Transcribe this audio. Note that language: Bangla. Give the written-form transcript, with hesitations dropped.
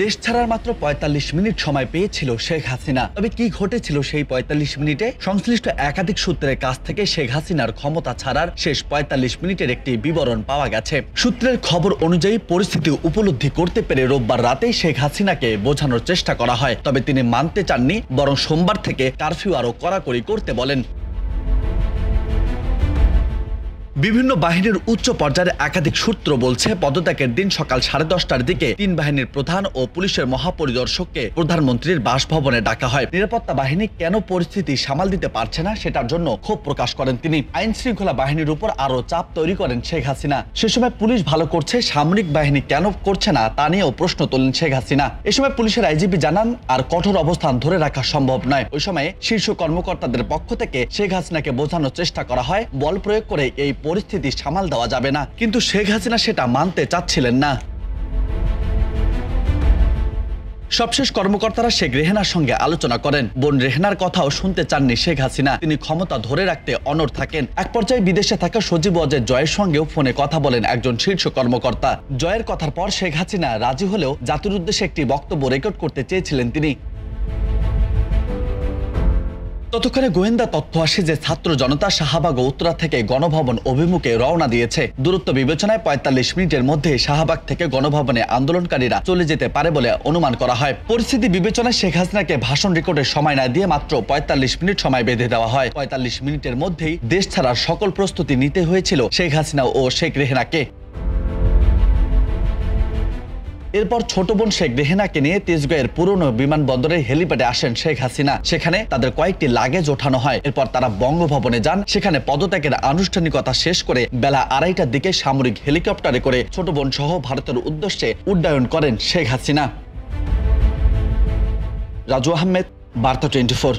দেশ ছাড়ার মাত্র ৪৫ মিনিট সময় পেয়েছিল শেখ হাসিনা। তবে কি ঘটেছিল সেই ৪৫ মিনিটে? সংশ্লিষ্ট একাধিক সূত্রের কাছ থেকে শেখ হাসিনার ক্ষমতা ছাড়ার শেষ ৪৫ মিনিটের একটি বিবরণ পাওয়া গেছে। সূত্রের খবর অনুযায়ী পরিস্থিতি উপলব্ধি করতে পেরে রোববার রাতেই শেখ হাসিনাকে বোঝানোর চেষ্টা করা হয়। তবে তিনি মানতে চাননি, বরং সোমবার থেকে কারফিউ আরও কড়াকড়ি করতে বলেন। বিভিন্ন বাহিনীর উচ্চ পর্যায়ের একাধিক সূত্র বলছে, পদত্যাগের দিন সকাল 10:30টার দিকে 3 বাহিনীর প্রধান ও পুলিশের মহাপরিদর্শককে প্রধানমন্ত্রীর বাসভবনে ডাকা হয়। নিরাপত্তা বাহিনী কেন পরিস্থিতি সামাল দিতে পারছে না সেটার জন্য ক্ষোভ প্রকাশ করেন তিনি। আইন শৃঙ্খলা বাহিনীর উপর আরও চাপ তৈরি করেন শেখ হাসিনা। সে সময় পুলিশ ভালো করছে, সামরিক বাহিনী কেন করছে না তা নিয়েও প্রশ্ন তোলেন শেখ হাসিনা। এ সময় পুলিশের আইজিপি জানান, আর কঠোর অবস্থান ধরে রাখা সম্ভব নয়। ওই সময়ে শীর্ষ কর্মকর্তাদের পক্ষ থেকে শেখ হাসিনাকে বোঝানোর চেষ্টা করা হয়, বল প্রয়োগ করে এই পরিস্থিতি সামাল দেওয়া যাবে না। কিন্তু শেখ হাসিনা সেটা মানতে চাচ্ছিলেন না। সবশেষ কর্মকর্তারা শেখ রেহেনার সঙ্গে আলোচনা করেন। বোন রেহেনার কথাও শুনতে চাননি শেখ হাসিনা। তিনি ক্ষমতা ধরে রাখতে অনড় থাকেন। এক পর্যায়ে বিদেশে থাকা সজীব ওয়াজেদ জয়ের সঙ্গেও ফোনে কথা বলেন একজন শীর্ষ কর্মকর্তা। জয়ের কথার পর শেখ হাসিনা রাজি হলেও জাতির উদ্দেশ্যে একটি বক্তব্য রেকর্ড করতে চেয়েছিলেন তিনি। ততক্ষণে গোয়েন্দা তথ্য আসে যে ছাত্র জনতা শাহবাগ ও উত্তরা থেকে গণভবন অভিমুখে রওনা দিয়েছে। দূরত্ব বিবেচনায় ৪৫ মিনিটের মধ্যে শাহবাগ থেকে গণভবনে আন্দোলনকারীরা চলে যেতে পারে বলে অনুমান করা হয়। পরিস্থিতি বিবেচনায় শেখ হাসিনাকে ভাষণ রেকর্ডের সময় না দিয়ে মাত্র ৪৫ মিনিট সময় বেঁধে দেওয়া হয়। ৪৫ মিনিটের মধ্যেই দেশ ছাড়ার সকল প্রস্তুতি নিতে হয়েছিল শেখ হাসিনা ও শেখ রেহেনাকে। এরপর ছোট বোন শেখ রেহেনাকে নিয়ে তেজগাঁয়ের পুরনো বিমানবন্দরের হেলিপ্যাডে আসেন শেখ হাসিনা। সেখানে তাদের কয়েকটি লাগেজ ওঠানো হয়। এরপর তারা বঙ্গভবনে যান। সেখানে পদত্যাগের আনুষ্ঠানিকতা শেষ করে বেলা ২:৩০টার দিকে সামরিক হেলিকপ্টারে করে ছোট বোন সহ ভারতের উদ্দেশ্যে উড্ডয়ন করেন শেখ হাসিনা। রাজু আহমেদ, বার্তা 24।